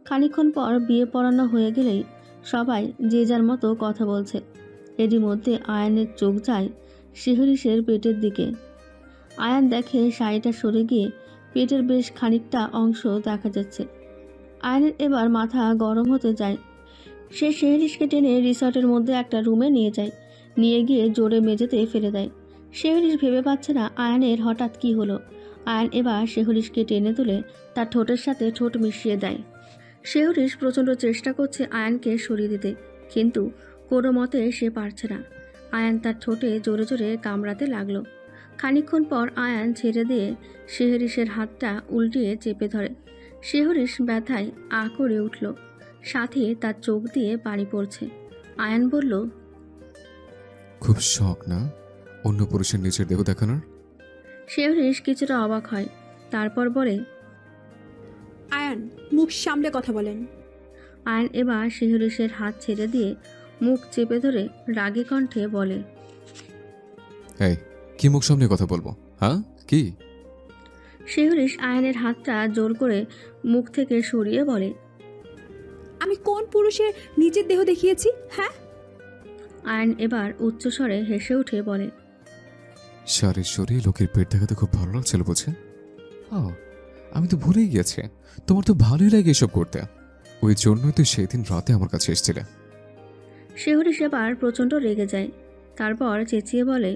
খানিকক্ষণ পর বিয়ে পড়ানো হয়ে গেলেই সবাই যে যার মতো কথা বলছে। এরই মধ্যে আয়ানের চোখ যায় শিহরিশের পেটের দিকে। আয়ান দেখে শাড়িটা সরে গিয়ে পেটের বেশ খানিকটা অংশ দেখা যাচ্ছে। আয়ানের এবার মাথা গরম হতে যায়। সে শিহরিশকে টেনে রিসর্টের মধ্যে একটা রুমে নিয়ে যায়। নিয়ে গিয়ে জোরে মেঝেতে ফেলে দেয়। শিহরিশ ভেবে পাচ্ছে না আয়ানের হঠাৎ কি হলো। আয়ান এবার শিহরিশকে টেনে তুলে তার ঠোঁটের সাথে ঠোঁট মিশিয়ে দেয়। শিহরিশ প্রচণ্ড চেষ্টা করছে আয়ানকে সরিয়ে দিতে, কিন্তু কোনো মতে সে পারছে না। আয়ান তার ঠোঁটে জোরে জোরে কামড়াতে লাগলো। খানিকক্ষণ পর আয়ান ছেড়ে দিয়ে শিহরিশের হাতটা উল্টিয়ে চেপে ধরে। শিহরিশ ব্যথায় আ করে উঠল, সাথে তার চোখ দিয়ে পানি পড়ছে। আয়ান বলল, খুব শখ না অন্য পুরুষের নিচের দেহ দেখানোর? শিহরিশ কিছুটা অবাক হয়, তারপর বলে, আয়ান, মুখ সামলে কথা বলেন। আয়ান এবার শিহরিশের হাত ছেড়ে দিয়ে মুখ চেপে ধরে রাগী কণ্ঠে বলে, এই কি মুখ সামনে কথা বলবো? হ্যাঁ কি? শিহরিশ আয়ানের হাতটা জোর করে মুখ থেকে সরিয়ে বলে, আমি কোন পুরুষের নিজের দেহ দেখিয়েছি? হ্যাঁ, আয়ান এবার উচ্চস্বরে হেসে উঠে বলে, শাড়ির সরে লোকের পেট দেখাতে খুব ভালো লাগছিল বুঝে? ও, আমি তো ভুলেই গেছি, তোমার তো ভালোই লাগে এসব করতে। ওই জন্যই তো সেদিন রাতে আমার কাছে এসেছিলে। শিহরিশ এবার প্রচণ্ড রেগে যায়। তারপর চেঁচিয়ে বলে,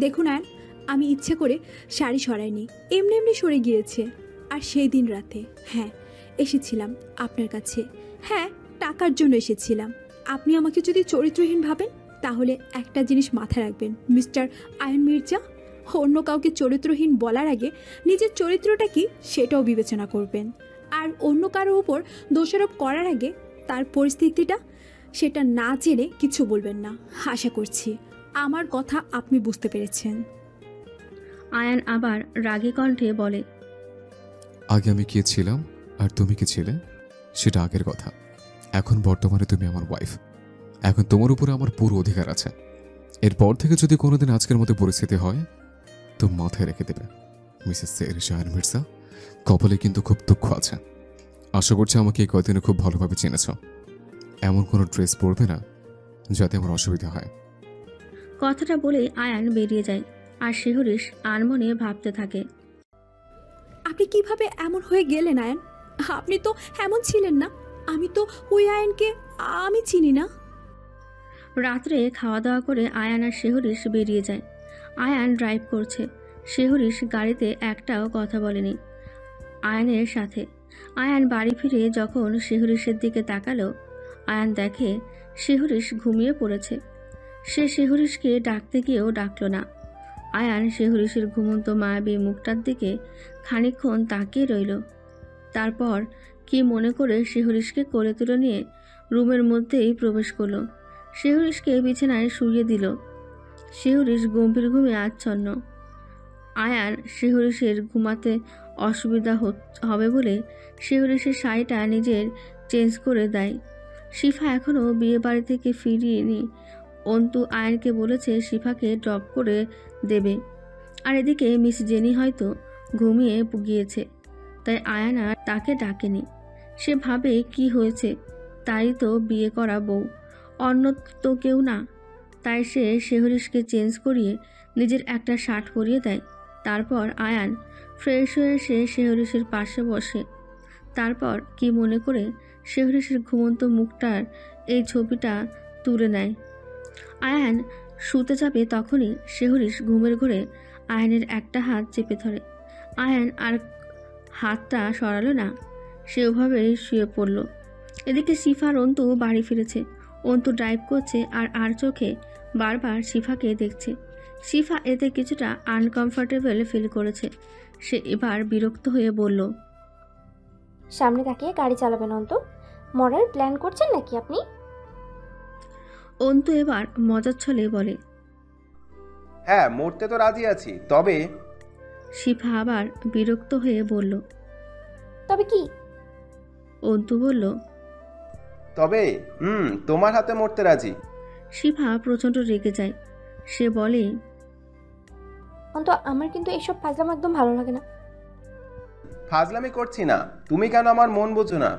দেখুন আয়ান, আমি ইচ্ছে করে শাড়ি সরাইনি, এমনি এমনি সরে গিয়েছে। আর সেই দিন রাতে হ্যাঁ এসেছিলাম আপনার কাছে। হ্যাঁ, টাকার জন্য এসেছিলাম। আপনি আমাকে যদি চরিত্রহীন ভাবেন তাহলে একটা জিনিস মাথায় রাখবেন মিস্টার আয়ন মির্জা, অন্য কাউকে চরিত্রহীন বলার আগে নিজের চরিত্রটা কি সেটাও বিবেচনা করবেন। আর অন্য কারো উপর দোষারোপ করার আগে তার পরিস্থিতিটা সেটা না জেনে কিছু বলবেন না। আশা করছি আমার কথা আপনি বুঝতে পেরেছেন। আয়ান আবার রাগী কণ্ঠে বলে, আগে আমি কে ছিলাম আর তুমি কি ছিলে সেটা আগের কথা। এখন বর্তমানে তুমি আমার ওয়াইফ। এখন তোমার উপরে আমার পুরো অধিকার আছে। এরপর থেকে যদি কোনোদিন আজকের মতো পরিস্থিতি হয় তো মাথায় রেখে দেবে মিসেস শিহরিশ আয়ন মির্জা, কপালে কিন্তু খুব দুঃখ আছে। আশা করছি আমাকে এই কয়দিনে খুব ভালোভাবে চিনেছ। এমন কোনো ড্রেস পরবে না যাতে আমার অসুবিধা হয়। কথাটা বলেই আয়ান বেরিয়ে যায়। আর শিহরিশ আনমনে ভাবতে থাকে, আপনি কিভাবে এমন হয়ে গেলেন আয়ন? আপনি তো এমন ছিলেন না। আমি তো ওই আয়নকে আমি চিনি না। রাত্রে খাওয়া দাওয়া করে আয়ান আর শিহরিশ বেরিয়ে যায়। আয়ান ড্রাইভ করছে। শিহরিশ গাড়িতে একটাও কথা বলেনি আয়ানের সাথে। আয়ান বাড়ি ফিরে যখন শিহরিশের দিকে তাকালো, আয়ান দেখে শিহরিশ ঘুমিয়ে পড়েছে। সে শিহরিশকে ডাকতে গিয়েও ডাকল না। আয়ান শিহরিশের ঘুমন্ত মায়াবী মুখটার দিকে খানিকক্ষণ তাকিয়ে রইল। তারপর কি মনে করে শিহরিশকে কোলে তুলে নিয়ে রুমের মধ্যেই প্রবেশ করলো। শিহরিশকে বিছানায় শুইয়ে দিল। শিহরিশ গম্ভীর ঘুমে আচ্ছন্ন। আয়ান শিহরিশের ঘুমাতে অসুবিধা হবে বলে শিহরিশের শাড়িটা নিজের চেঞ্জ করে দেয়। শিফা এখনও বিয়ে বাড়ি থেকে ফিরিনি। অন্তু আয়ানকে বলেছে শিফাকে ড্রপ করে দেবে। আর এদিকে মিস জেনি হয়তো ঘুমিয়ে গিয়েছে, তাই আয়ান আর তাকে ডাকেনি। সে ভাবে কি হয়েছে, তাই তো বিয়ে করা বউ, অন্য তো কেউ না। তাই সে শিহরিশকে চেঞ্জ করিয়ে নিজের একটা শার্ট পরিয়ে দেয়। তারপর আয়ান ফ্রেশ হয়ে এসে শিহরিশের পাশে বসে। তারপর কি মনে করে শিহরিশের ঘুমন্ত মুখটার এই ছবিটা তুলে নেয়। আয়ান শুতে যাবে তখনই শিহরিশ ঘুমের ঘোরে আয়ানের একটা হাত চেপে ধরে। আয়ান আর হাতটা সরালো না, সে ওভাবেই শুয়ে পড়ল। এদিকে শিফার অন্তু বাড়ি ফিরেছে। অন্তু ড্রাইভ করছে আর আর চোখে বারবার শিফাকে দেখছে। শিফা এতে কিছুটা আনকমফোর্টেবল ফিল করেছে। সে এবার বিরক্ত হয়ে বলল, সামনে তাকিয়ে গাড়ি চালাবেন অন্তু। মরার প্ল্যান করছেন নাকি আপনি? অন্তু এবার মজার ছলে বলে, হ্যাঁ, মরতে তো রাজি আছি, তবে শিফা আবার বিরক্ত হয়ে বলল, তবে কি? অন্তু বলল, তবে তোমার হাতে মরতে রাজি। শিফা প্রচণ্ড রেগে যায়। সে বলে, অন্ত আমার কিন্তু এসব ফাজলাম একদম ভালো লাগে না। ফাজলামি করছি না, তুমি কেন আমার মন বোঝো না?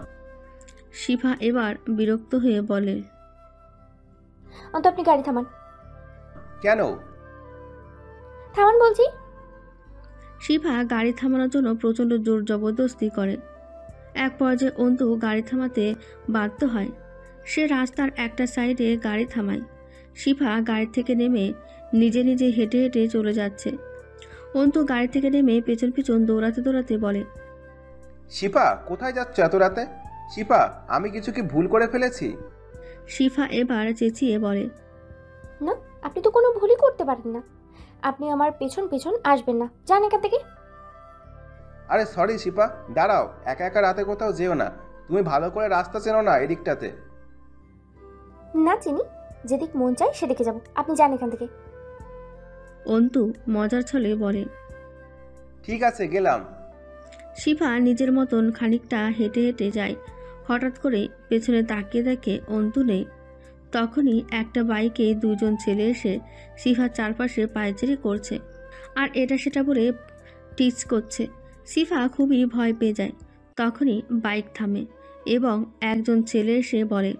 শিফা এবার বিরক্ত হয়ে বলে। অন্ত আপনি গাড়ি থামান। কেন? থামান বলছি। শিফা গাড়ি থামানোর জন্য প্রচণ্ড জোর জবরদস্তি করে। এক পর্যায়ে অন্তু গাড়ি থামাতে বাধ্য হয়। সে রাস্তার একটা সাইডে গাড়ি থামায়। শিফা গাড়ি থেকে নেমে নিজে নিজে হেঁটে হেঁটে চলে যাচ্ছে। অন্তু গাড়ি থেকে নেমে পেছন পেছন দৌড়াতে দৌড়াতে বলে। শিপা, কোথায় যাচ্ছ এত রাতে? শিপা, আমি কিছু কি ভুল করে ফেলেছি? শিফা এবার চেঁচিয়ে বলে। না, আপনি তো কোনো ভুলই করতে পারেন না। আপনি আমার পেছন পেছন আসবেন না, যান এখান থেকে। আরে সরি শিপা, দাঁড়াও, একা একা রাতে কোথাও যেও না। তুমি ভালো করে রাস্তা চেনো না এদিকটাতে। না চিনি, যেদিক মন চায় সেদিকে যাব, আপনি যান এখান থেকে। অন্তু মজার ছলে বলে। ঠিক আছে, গেলাম। শিফা নিজের মতন খানিকটা হেঁটে হেঁটে যায়। হঠাৎ করে পেছনে তাকিয়ে দেখে অন্তু নেই। তখনই একটা বাইকে দুজন ছেলে এসে শিফার চারপাশে পায়চারি করছে আর এটা সেটা বলে টিচ করছে। শিফা খুবই ভয় পেয়ে যায়। তখনই বাইক থামে এবং একজন ছেলে এসে বলে।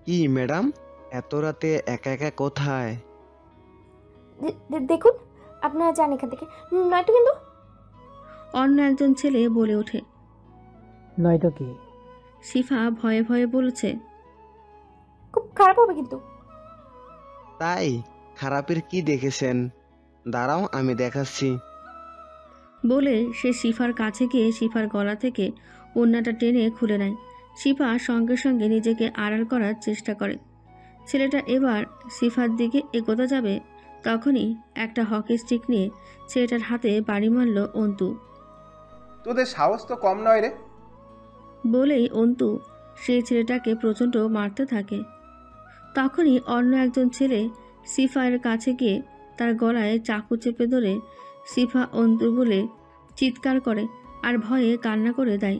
কি ম্যাডাম, এত রাতে একা একা কোথায়? দেখুন, আপনারা যান এখান থেকে, নয়তো কিন্তু। অন্য একজন ছেলে বলে ওঠে। নয়তো কি? শিফা ভয়ে ভয়ে বলছে। খুব খারাপ হবে কিন্তু। তাই? খারাপের কি দেখেছেন? দাঁড়াও, আমি দেখাচ্ছি। বলে সে শিফার কাছে গিয়ে শিফার গলা থেকে ওড়নাটা টেনে খুলে নেয়। শিফা সঙ্গে সঙ্গে নিজেকে আড়াল করার চেষ্টা করে। ছেলেটা এবার শিফার দিকে এগোতে যাবে, তখনই একটা হকি স্টিক নিয়ে ছেলেটার হাতে বাড়ি মারল অন্তু। তোদের সাহস তো কম নয় রে। বলেই অন্তু সেই ছেলেটাকে প্রচণ্ড মারতে থাকে। তখনই অন্য একজন ছেলে শিফার কাছে গিয়ে তার গলায় চাকু চেপে ধরে শিফা অন্তু বলে চিৎকার করে আর ভয়ে কান্না করে দেয়।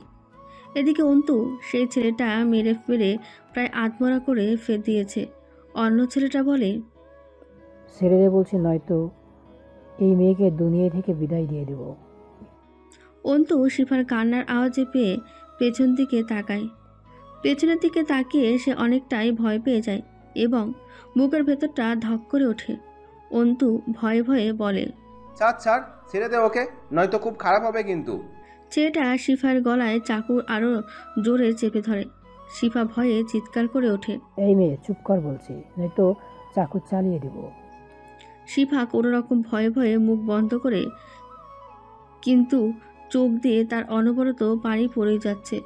এদিকে অন্তু সেই ছেলেটা মেরে ফেলে প্রায় আত্মরা করে ফেলে দিয়েছে। অন্য ছেলেটা বলে। ছেড়ে দে বলছি, নয়তো এই মেয়েকে দুনিয়া থেকে বিদায় দিয়ে দেব। অন্তু শিফার কান্নার আওয়াজে পেয়ে পেছন দিকে তাকায়। পেছনের দিকে তাকিয়ে সে অনেকটাই ভয় পেয়ে যায় এবং বুকের ভেতরটা ধক করে ওঠে। অন্তু ভয়ে ভয়ে বলে। ছাড় ছাড়, ছেড়ে দে ওকে, নয়তো খুব খারাপ হবে কিন্তু। ছেলেটা শিফার গলায় চাকু আরও জোরে চেপে ধরে। শিফা ভয়ে চিৎকার করে ওঠে। এই মেয়ে চুপ কর বলছি, নয়তো চাকু চালিয়ে দেব। শিফা কোনো রকম ভয়ে ভয়ে মুখ বন্ধ করে, কিন্তু চোখ দিয়ে তার অনবরত পানি পড়ে যাচ্ছে।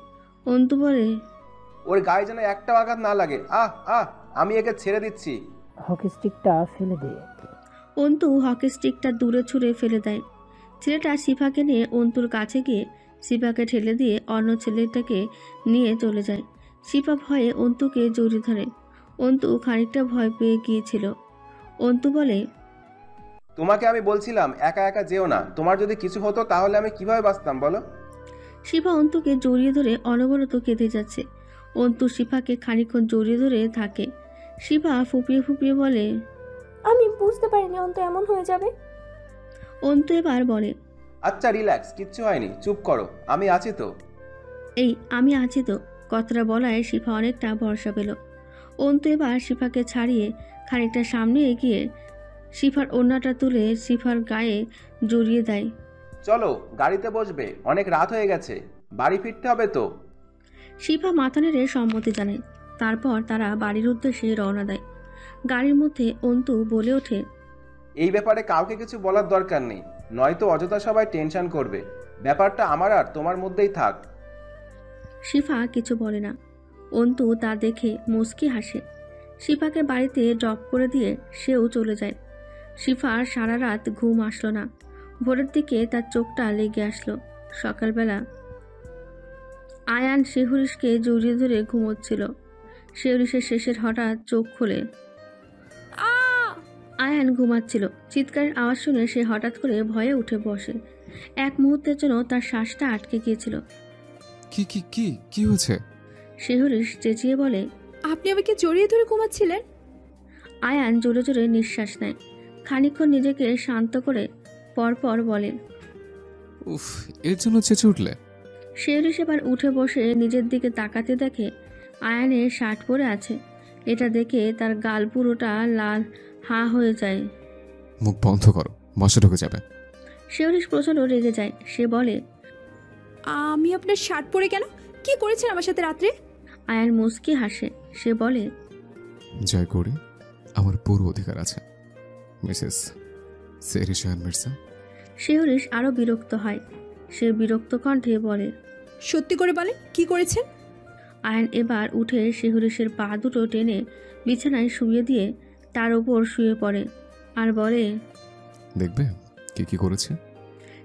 অন্তু বলে। ওর গায়ে যেন একটা আঘাত না লাগে। আহ আহ, আমি একে ছেড়ে দিচ্ছি। হকি স্টিকটা ফেলে দে। অন্তু হকি স্টিকটা দূরে ছুঁড়ে ফেলে দেয়। ছেলেটা শিফাকে নিয়ে অন্তুর কাছে গিয়ে শিফাকে ঠেলে দিয়ে অন্য ছেলেটাকে নিয়ে চলে যায়। শিফা ভয়ে অন্তুকে জড়িয়ে ধরে। অন্তু খানিকটা ভয় পেয়ে গিয়েছিল। অন্তু বলে। তোমাকে আমি বলছিলাম একা একা যেও না, তোমার যদি কিছু হতো তাহলে আমি কিভাবে বাঁচতাম বলো? শিফা অন্তুকে জড়িয়ে ধরে অনবরত কেঁদে যাচ্ছে। অন্তু শিফাকে খানিকক্ষণ জড়িয়ে ধরে থাকে। শিফা ফুপিয়ে ফুপিয়ে বলে। আমি বুঝতে পারিনি অন্ত এমন হয়ে যাবে। অন্তু এবার বলে। আচ্ছা রিল্যাক্স, কিচ্ছু হয়নি, চুপ করো, আমি আছি তো। এই আমি আছি তো, কথাটা বলায় শিফা অনেকটা ভরসা পেল। অন্তু এবার শিফাকে ছাড়িয়ে খানিকটা সামনে এগিয়ে শিফার ওড়নাটা তুলে শিফার গায়ে জড়িয়ে দেয়। চলো গাড়িতে বসবে, অনেক রাত হয়ে গেছে, বাড়ি ফিরতে হবে তো। শিফা মাথা নেড়ে সম্মতি জানায়। তারপর তারা বাড়ির উদ্দেশ্যে রওনা দেয়। গাড়ির মধ্যে অন্তু বলে ওঠে। এই ব্যাপারে কাউকে কিছু বলার দরকার নেই, নয়তো অযথা সবাই টেনশন করবে। ব্যাপারটা আমার আর তোমার মধ্যেই থাক। শিফা কিছু বলে না। অন্তু তা দেখে মুচকি হাসে। শিফাকে বাড়িতে ড্রপ করে দিয়ে সেও চলে যায়। শিফার সারা রাত ঘুম আসলো না। ভোরের দিকে তার চোখটা লেগে আসলো। সকালবেলা আয়ান শেহরিশকে জড়িয়ে ধরে ঘুমোচ্ছিল। শেহরিশের শেষের হঠাৎ চোখ খুলে। আয়ান ঘুমাচ্ছিল। চিৎকারের আওয়াজ শুনে সে হঠাৎ করে ভয়ে উঠে বসে। এক মুহূর্তের জন্য তার শ্বাসটা আটকে গিয়েছিল। কি কি কি কি হয়েছে? শেহরিশ চেঁচিয়ে বলে। আপনি আমাকে জড়িয়ে ধরে ঘুমাচ্ছিলেন? আয়ান জোরে জোরে নিঃশ্বাস নেয়। খানিকক্ষণ নিজেকে শান্ত করে পরপর বলেন। উফ, এর জন্য চেঁচে উঠলে? শিহরি সেবার উঠে বসে নিজের দিকে তাকাতে দেখে আয়ানের শার্ট পরে আছে। এটা দেখে তার গাল পুরোটা লাল হয়ে যায়। মুখ বন্ধ করো, মশা ঢুকে যাবে। শিহরি প্রচণ্ড রেগে যায়। সে বলে, আমি আপনার শার্ট পরে কেন? কি করেছেন আমার সাথে রাত্রে? আয়ান মুচকি হাসে। সে বলে, জয় করি, আমার পুরো অধিকার আছে মিসেস সেহরি শাহান মির্জা। শিহরিশ আরও বিরক্ত হয়। সে বিরক্ত কণ্ঠে বলে, সত্যি করে বলেন, কি করেছেন? আয়ান এবার উঠে শিহরিশের পা দুটো টেনে বিছানায় শুয়ে দিয়ে তার ওপর শুয়ে পড়ে আর বলে, দেখবে কি কি করেছে?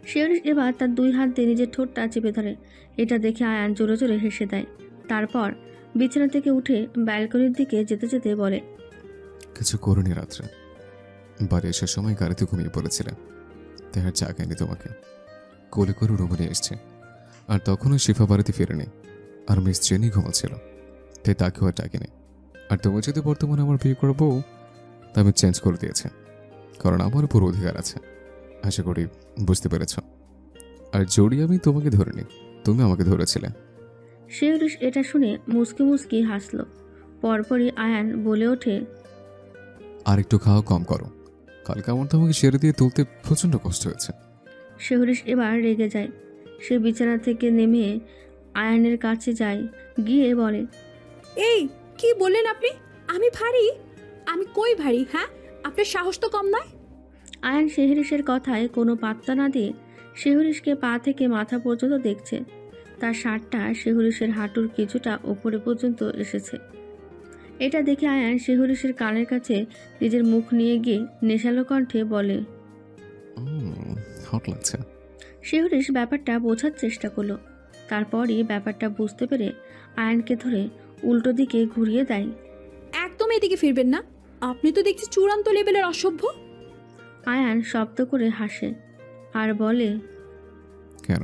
শিহরিশ এবার তার 2 হাত দিয়ে নিজের ঠোঁটটা চেপে ধরে। এটা দেখে আয়ান জোরে জোরে হেসে দেয়। তারপর বিছানা থেকে উঠে ব্যালকনির দিকে যেতে যেতে বলে, কিছু করনি রাত্রে, বাড়ি আসার সময় গাড়িতে ঘুমিয়ে পড়েছিলে, তাই আর জাগায়নি তোমাকে। কোলে করে রুমে নিয়ে এসছে, আর তখনও শিফা বাড়িতে ফেরেনি, আর মিস জেনি ঘুমাচ্ছিল, তাই তাকেও আর ডাকিনি। আর তুমি যদি বর্তমানে আমার বিয়ে করবো, তা আমি চেঞ্জ করে দিয়েছি, কারণ আমার পুরো অধিকার আছে। আশা করি বুঝতে পেরেছ। আর জড়িয়ে আমি তোমাকে ধরিনি, তুমি আমাকে ধরেছিলে। শিহরিশ এটা শুনে মুচকি মুচকি হাসল। পরপরই আয়ান বলে ওঠে, আর একটু খাওয়া কম করো, কালকে আমার তোমাকে সেরে দিয়ে তুলতে প্রচণ্ড কষ্ট হয়েছে। শিহরিশ এবার রেগে যায়। সে বিছানা থেকে নেমে আয়ানের কাছে যায়, গিয়ে বলে, এই কি বললেন আপনি? আমি ভারী? আমি কই ভারী? হ্যাঁ, আপনার সাহস তো কম নয়। আয়ান শিহরিশের কথায় কোনো পাত্তা না দিয়ে শিহরিশকে পা থেকে মাথা পর্যন্ত দেখছে। তার শার্টটা শিহরিশের হাঁটুর কিছুটা ওপরে পর্যন্ত এসেছে। এটা দেখে আয়ান শিহরিশের কানের কাছে নিজের মুখ নিয়ে গিয়ে নেশালো কণ্ঠে বলে, হট লাগছে। শিহরিশ ব্যাপারটা বোঝার চেষ্টা করলো। তারপরই ব্যাপারটা বুঝতে পেরে আয়ানকে ধরে উল্টো দিকে ঘুরিয়ে দেয়। একদম এদিকে ফিরবেন না, আপনি তো দেখছি চূড়ান্ত লেভেলের অসভ্য। আয়ান শব্দ করে হাসে আর বলে, কেন,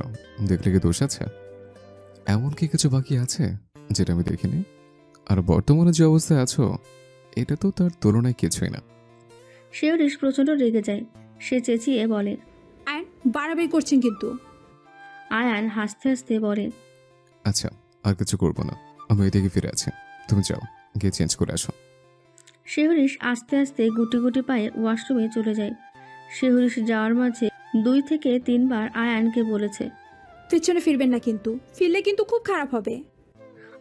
দেখলে কি দোষ আছে? এমন কি কিছু বাকি আছে যেটা আমি দেখিনি? আর বর্তমানে যে অবস্থায় আছো, এটা তো তার তুলনায় কিছুই না। শিহরিশ প্রচণ্ড রেগে যায়। সে চেঁচিয়ে বলে, আয়ান, বাড়াবাড়ি করছেন কিন্তু। আয়ান হাসতে হাসতে বলে, আচ্ছা, আর কিছু করবো না, আমি এদিকে ফিরে আছি, তুমি যাও, গিয়ে চেঞ্জ করে আসো। শিহরিশ আস্তে আস্তে গুটি গুটি পায়ে ওয়াশরুমে চলে যায়। শিহরিশ যাওয়ার মাঝে 2 থেকে 3 বার আয়ানকে বলেছে, পেছনে ফিরবেন না কিন্তু, ফিরলে কিন্তু খুব খারাপ হবে।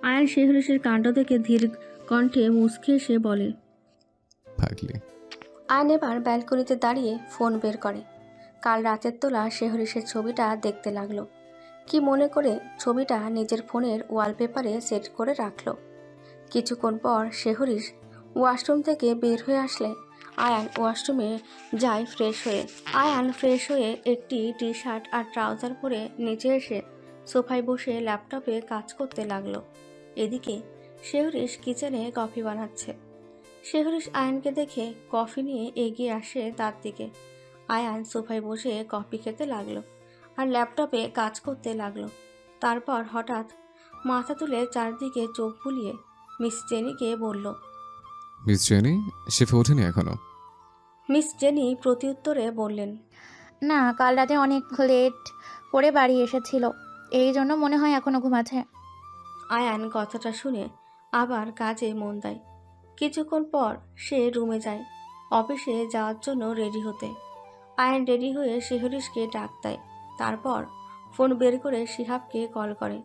আয়ান শিহরিশের কাণ্ড দেখে ধীর কণ্ঠে মুচকে এসে বলে, পাগলি। আয়ন এবার ব্যালকনিতে দাঁড়িয়ে ফোন বের করে। কাল রাতের তোলা শিহরিশের ছবিটা দেখতে লাগলো। কি মনে করে ছবিটা নিজের ফোনের ওয়ালপেপারে সেট করে রাখলো। কিছুক্ষণ পর শিহরিশ ওয়াশরুম থেকে বের হয়ে আসলে আয়ান ওয়াশরুমে যায় ফ্রেশ হয়ে। আয়ান ফ্রেশ হয়ে একটি টি শার্ট আর ট্রাউজার পরে নিচে এসে সোফায় বসে ল্যাপটপে কাজ করতে লাগলো। এদিকে শিহরিশ কিচেনে কফি বানাচ্ছে। শিহরিশ আয়ানকে দেখে কফি নিয়ে এগিয়ে আসে তার দিকে। আয়ান সোফায় বসে কফি খেতে লাগলো আর ল্যাপটপে কাজ করতে লাগলো। তারপর হঠাৎ মাথা তুলে চারদিকে চোখ বুলিয়ে মিস জেনিকে বলল, মিস জেনি, শেফে ওঠেনি এখনো? মিস জেনি প্রত্যুত্তরে বললেন, না, কাল রাতে অনেক লেট করে বাড়ি এসেছিল, এই জন্য মনে হয় এখনো ঘুমাচ্ছে। আয়ান কথাটা শুনে আবার কাজে মন দেয়। কিছুক্ষণ পর সে রুমে যায় অফিসে যাওয়ার জন্য রেডি হতে। আয়ান রেডি হয়ে শিহরিশকে ডাক দেয়। তারপর ফোন বের করে শিহাবকে কল করে।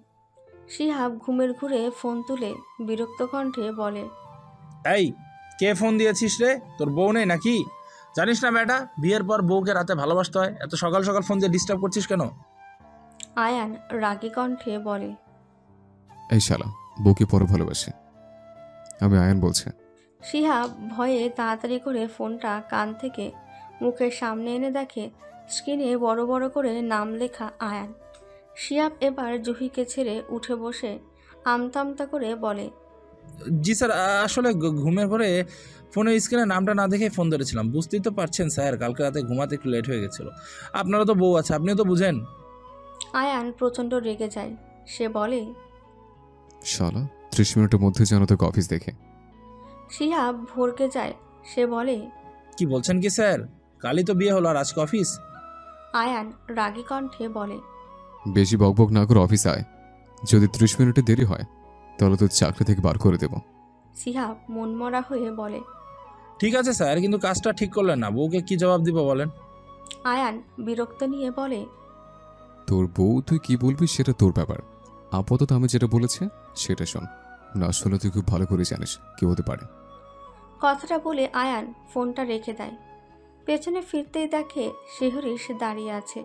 শিহাব ঘুমের ঘুরে ফোন তুলে বিরক্ত কণ্ঠে বলে, এই, কে ফোন দিয়েছিস রে? তোর বউ নেই নাকি? জানিস না বেটা, বিয়ের পর বউকে রাতে ভালোবাসতে হয়। এত সকাল সকাল ফোন দিয়ে ডিস্টার্ব করছিস কেন? আয়ান রাগী কণ্ঠে বলে, এই শালা, বউকে পরে ভালোবাসে। আমি আয়ান বলছি। শিহাব ভয়ে তাড়াতাড়ি করে ফোনটা কান থেকে মুখের সামনে এনে দেখে স্ক্রিনে বড় বড় করে নাম লেখা আয়ান। শিহাব এবার জুহিকে ছেড়ে উঠে বসে আমতা আমতা করে বলে, জি স্যার, আসলে ঘুমের পরে ফোনের স্ক্রিনে নামটা না দেখে ফোন ধরেছিলাম। বুঝতেই তো পারছেন স্যার, কালকে রাতে ঘুমাতে একটু লেট হয়ে গেছিলো। আপনারও তো বউ আছে, আপনিও তো বুঝেন। আয়ান প্রচণ্ড রেগে যায়। সে বলে, শালা, 30 মিনিটের মধ্যে যেন তোকে অফিস দেখে। শিহাব ভরকে যায়। সে বলে, কি বলছেন কি স্যার? কালই তো বিয়ে হলো আর আজকে অফিস। আয়ান রাগী কণ্ঠে বলে। বেশি বকবক না করে অফিসে আয়। যদি 30 মিনিটে দেরি হয় তাহলে তোর চাকরি থেকে বার করে দেব। সিহাব মনমরা হয়ে বলে। ঠিক আছে স্যার, কিন্তু কাজটা ঠিক করলেন না, বউকে কি জবাব দিব বলেন? আয়ান বিরক্ত নিয়ে বলে। তোর বউ তুই কি বলবি সেটা তোর ব্যাপার। আপাতত আমি যেটা বলেছি সেটা শোন। না শুনে তুই খুব ভালো করে জানিস কি হতে পারে। কথাটা বলে আয়ান ফোনটা রেখে দেয়। পেছনে ফিরতেই দেখে শেহরিশ দাঁড়িয়ে আছে।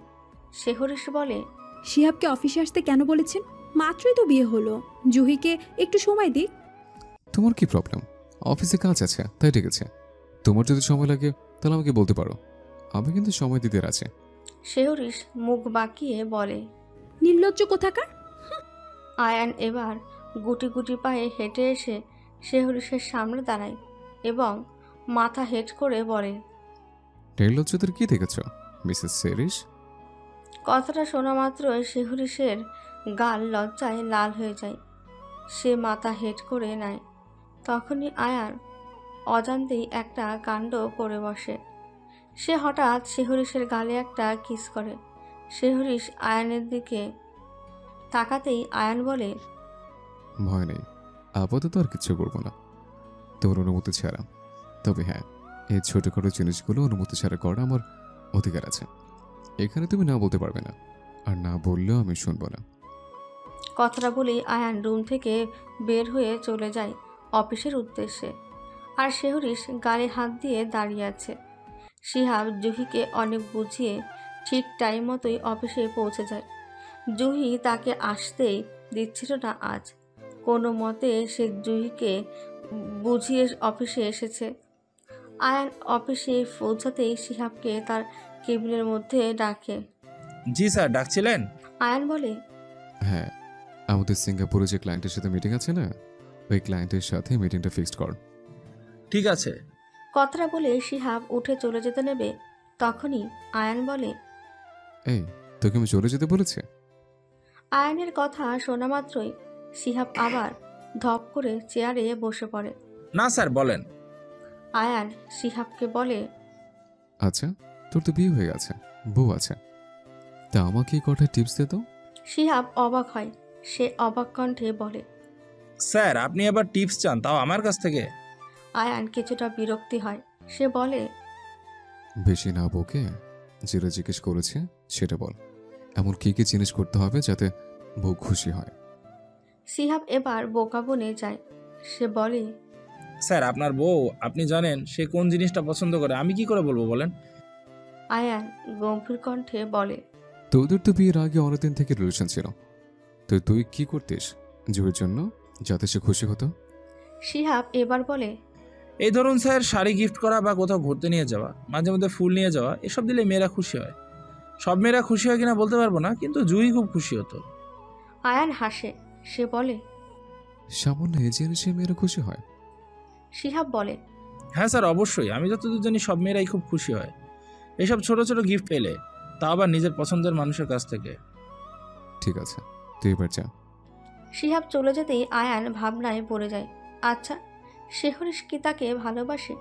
শেহরিশ বলে। শিহাবকে অফিসে আসতে কেন বলেছেন? মাত্রই তো বিয়ে হলো, জুহিকে একটু সময় দিক। তোমার কি প্রবলেম? অফিসে কাজ আছে তাই ডেকেছে। তোমার যদি সময় লাগে তাহলে আমাকে বলতে পারো, আমি কিন্তু সময় দিতে রাজি। শেহরিশ মুখ বাঁকিয়ে বলে। নির্লজ্জ কোথাকার। আয়ান এবার গুটি গুটি পায়ে হেঁটে এসে শেহরিশের সামনে দাঁড়ায় এবং মাথা হেঁট করে বলে। নির্লজ্জদের কি দেখেছ মিসেস সেরিশ? কথাটা শোনা মাত্রই শেহরিশের গাল লজ্জায় লাল হয়ে যায়। সে মাথা হেঁট করে নেয়। তখনই আয়ান অজান্তেই একটা কাণ্ড করে বসে। সে হঠাৎ শেহরিশের গালে একটা কিস করে। শেহরিশ আয়ানের দিকে তাকাতেই আয়ান বলে। ভয় নেই, আপাতত আর কিচ্ছু করবো না তোমার অনুমতি ছাড়া। তবে হ্যাঁ, এই ছোটখাটো জিনিসগুলো অনুমতি ছাড়া করা আমার অধিকার আছে। এখানে তুমি না বলতে পারবে না, আর না বললেও আমি শুনবো না। কথাটা বলেই আয়ান রুম থেকে বের হয়ে চলে যায় অফিসের উদ্দেশ্যে। আর শেহরিশ গালে হাত দিয়ে দাঁড়িয়ে আছে। শিহাব জুহিকে অনেক বুঝিয়ে ঠিক টাইম মতোই অফিসে পৌঁছে যায়। জুহি তাকে আসতেই দিচ্ছিল না আজ। কোনো মতে সে জুহিকে বুঝিয়ে অফিসে এসেছে। আয়ান অফিসে পৌঁছাতেই শিহাবকে তার কেবিনের মধ্যে ডাকে। জি স্যার, ডাকছিলেন? আয়ান বলে। হ্যাঁ, আমাদের সিঙ্গাপুরে যে ক্লায়েন্টের সাথে মিটিং আছে না, ওই ক্লায়েন্টের সাথে মিটিংটা ফিক্সড কর। ঠিক আছে। কথাটা বলে শিহাব উঠে চলে যেতে নেবে, তখনই আয়ান বলে। এই, তোকে আমি চলে যেতে বলেছি? আয়ানের কথা শোনা মাত্রই শিহাব আবার ধপ করে চেয়ারে বসে পড়ে। না স্যার, বলেন। আয়ান শিহাবকে বলে। আচ্ছা, তোর তো বিয়ে হয়ে গেছে, বউ আছে, তা আমাকে কটা টিপস দে তো। শিহাব অবাক হয়। সে অবাক কণ্ঠে বলে। স্যার, আপনি আবার টিপস চান, তাও আমার কাছ থেকে? আয়ান কিছুটা বিরক্তি হয়। সে বলে। বেশি না বউকে, যেটা জিজ্ঞেস করেছে সেটা বল। এমন কি কি জিনিস করতে হবে যাতে বউ খুশি হয়? শিহাব এবার বোকা বনে যায়। সে বলে। স্যার, আপনার বউ, আপনি জানেন সে কোন জিনিসটা পছন্দ করে, আমি কি করে বলবো বলেন? আয়ান গম্ভীর কণ্ঠে বলে। তোদের তো বিয়ের আগে অনেকদিন থেকে রিলেশন ছিল, তো তুই কি করতিস জুয়ের জন্য যাতে সে খুশি হতো? শিহাব এবার বলে। এই ধরুন স্যার, শাড়ি গিফট করা বা কোথাও ঘুরতে নিয়ে যাওয়া, মাঝে মধ্যে ফুল নিয়ে যাওয়া, এসব দিলে মেয়েরা খুশি হয়। সব মেয়েরা খুশি হয় কিনা বলতে পারবো না, কিন্তু জুই খুব খুশি হতো। আয়ান হাসে। সে বলে। সামান্য এই জিনিসে মেয়েরা খুশি হয়? শিহাব বলে। হ্যাঁ স্যার, অবশ্যই। আমি যতদূর জানি সব মেয়েরাই খুব খুশি হয় এসব ছোট ছোট গিফট পেলে, তা আবার নিজের পছন্দের মানুষের কাছ থেকে। ঠিক আছে, তুই এবার যা। শিহাব চলে যেতেই আয়ান ভাবনায় পড়ে যায়। আচ্ছা, শেহরিশ কি তাকে ভালোবাসে?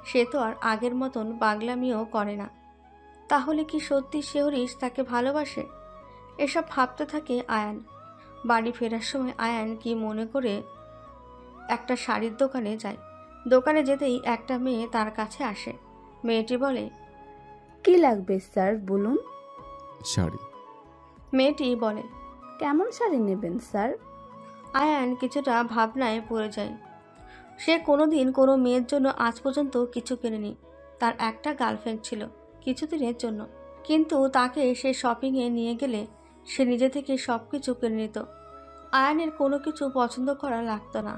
সে তো আর আগের মতন পাগলামিও করে না। তাহলে কি সত্যি শেহরিশ তাকে ভালোবাসে? এসব ভাবতে থাকে আয়ান। বাড়ি ফেরার সময় আয়ান কি মনে করে একটা শাড়ির দোকানে যায়। দোকানে যেতেই একটা মেয়ে তার কাছে আসে। মেয়েটি বলে। কি লাগবে স্যার বলুন? শাড়ি। মেয়েটি বলে। কেমন শাড়ি নেবেন স্যার? আয়ান কিছুটা ভাবনায় পড়ে যায়। সে কোনোদিন কোনো মেয়ের জন্য আজ পর্যন্ত কিছু কেনেনি। তার একটা গার্লফ্রেন্ড ছিল কিছুদিনের জন্য, কিন্তু তাকে সে শপিংয়ে নিয়ে গেলে সে নিজে থেকে সব কিছু কিনে নিত। আয়ানের কোনো কিছু পছন্দ করা লাগতো না।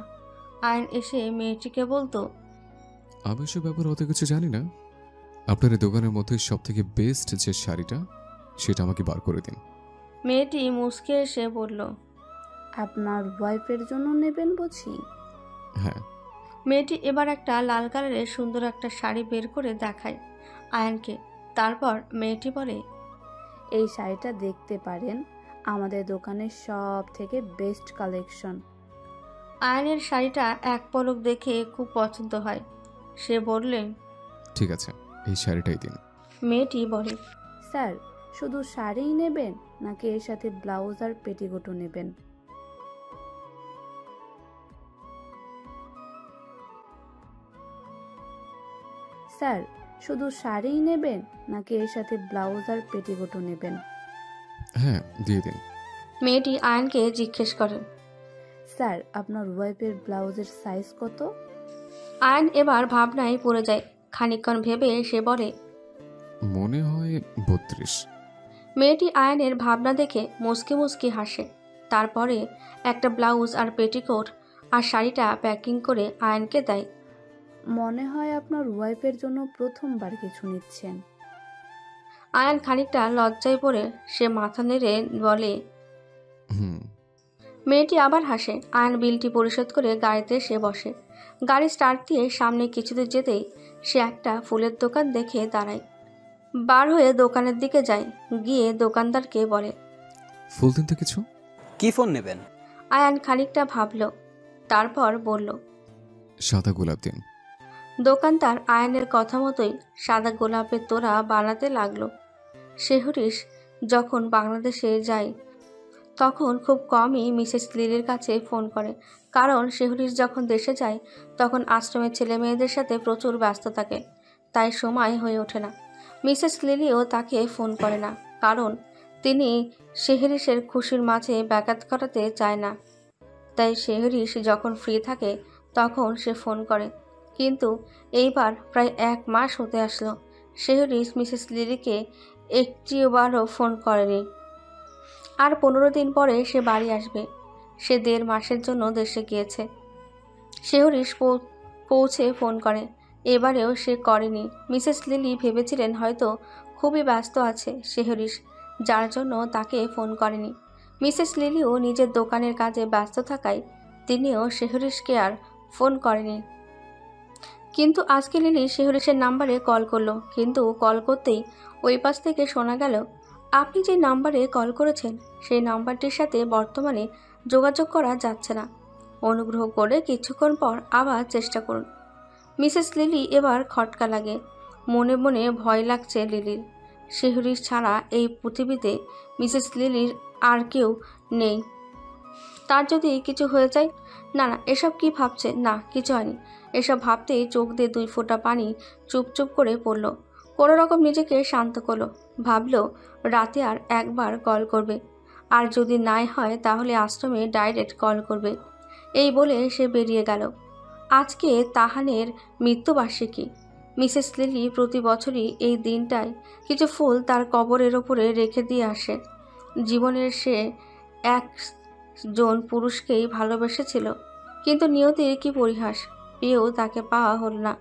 আয়ান এসে মেয়েটিকে বলতো। আমি সব ব্যাপারে অত কিছু জানি না, আপনার এই দোকানের মধ্যে সব থেকে বেস্ট যে শাড়িটা সেটা আমাকে বার করে দিন। মেয়েটি মুচকে এসে বলল। আপনার ওয়াইফের জন্য নেবেন বুঝি? হ্যাঁ। মেয়েটি এবার একটা লাল কালারের সুন্দর একটা শাড়ি বের করে দেখায় আয়ানকে। তারপর মেয়েটি বলে। এই শাড়িটা দেখতে পারেন, আমাদের দোকানের সব থেকে বেস্ট কালেকশন। আয়ানের শাড়িটা এক পলক দেখে খুব পছন্দ হয়। সে বললেন। ঠিক আছে, এই শাড়িটাই দিন। মেয়েটি বলে, স্যার শুধু শাড়িই নেবেন নাকি এর সাথে ব্লাউজ আর পেটিকোটও নেবেন? স্যার শুধু শাড়িই নেবেন নাকি এর সাথে ব্লাউজ আর পেটিকোটও নেবেন? হ্যাঁ, দিয়ে দিন। মেয়েটি আয়ানকে জিজ্ঞেস করে। স্যার আপনার ওয়াইফের ব্লাউজের সাইজ কত? আয়ান এবার ভাবনায় পড়ে যায়। খানিকক্ষণ ভেবে সে বলে, মনে হয় 32। মেয়েটি আয়ানের ভাবনা দেখে মুচকি মুচকি হাসে। তারপরে একটা ব্লাউজ আর পেটিকোট আর শাড়িটা প্যাকিং করে আয়ানকে দেয়। মনে হয় আপনার ওয়াইফের জন্য প্রথমবার কিছু নিচ্ছেন। আয়ান খানিকটা লজ্জায় পড়ে সে মাথা নেড়ে বলে। মেয়েটি আবার হাসে। আয়ান বিলটি পরিশোধ করে গাড়িতে সে বসে। গাড়ি স্টার্ট দিয়ে সামনে কিছুদূর যেতেই সে একটা ফুলের দোকান দেখে দাঁড়ায়। বার হয়ে দোকানের দিকে যায়। গিয়ে দোকানদারকে বলে, ফুল দিন তো কিছু। কি ফোন নেবেন? আয়ান খানিকটা ভাবল, তারপর বলল, সাদা গোলাপ দিন। দোকানদার আয়ানের কথা মতোই সাদা গোলাপের তোড়া বানাতে লাগলো। শেহরিশ যখন বাংলাদেশে যায় তখন খুব কমই মিসেস লিলির কাছে ফোন করে, কারণ শেহরিশ যখন দেশে যায় তখন আশ্রমের ছেলে মেয়েদের সাথে প্রচুর ব্যস্ত থাকে, তাই সময় হয়ে ওঠে না। মিসেস লিলিও তাকে ফোন করে না, কারণ তিনি শেহরিশের খুশির মাঝে ব্যাঘাত ঘটাতে চায় না। তাই শেহরিশ যখন ফ্রি থাকে তখন সে ফোন করে। কিন্তু এইবার প্রায় 1 মাস হতে আসলো শেহরিশ মিসেস লিলিকে একটিবারও ফোন করেনি। আর 15 দিন পরে সে বাড়ি আসবে। সে 1.5 মাসের জন্য দেশে গিয়েছে। শেহরিশ পৌঁছে ফোন করে। এবারেও সে করেনি। মিসেস লিলি ভেবেছিলেন হয়তো খুবই ব্যস্ত আছে শেহরিশ, যার জন্য তাকে ফোন করেনি। মিসেস লিলিও নিজের দোকানের কাজে ব্যস্ত থাকায় তিনিও শেহরিশকে আর ফোন করেনি। কিন্তু আজকে লিলি শেহরিশের নাম্বারে কল করলো, কিন্তু কল করতেই ওই পাশ থেকে শোনা গেল, আপনি যে নাম্বারে কল করেছেন সেই নাম্বারটির সাথে বর্তমানে যোগাযোগ করা যাচ্ছে না। অনুগ্রহ করে কিছুক্ষণ পর আবার চেষ্টা করুন। মিসেস লিলি এবার খটকা লাগে। মনে মনে ভয় লাগছে লিলির। শেহরিশ ছাড়া এই পৃথিবীতে মিসেস লিলির আর কেউ নেই। তার যদি কিছু হয়ে যায়। না না, এসব কি ভাবছে? না, কিছু হয়নি। এসব ভাবতেই চোখ দিয়ে 2 ফোঁটা পানি চুপ করে পড়ল। কোনো রকম নিজেকে শান্ত করলো। ভাবলো রাতে আর একবার কল করবে, আর যদি নাই হয় তাহলে আশ্রমে ডাইরেক্ট কল করবে। এই বলে সে বেরিয়ে গেল। আজকে তাহানের মৃত্যুবার্ষিকী। মিসেস লিলি প্রতি বছরই এই দিনটায় কিছু ফুল তার কবরের ওপরে রেখে দিয়ে আসে। জীবনের সে একজন পুরুষকেই ভালোবেসেছিল, কিন্তু নিয়তির কি পরিহাস, পেয়েও তাকে পাওয়া হল না।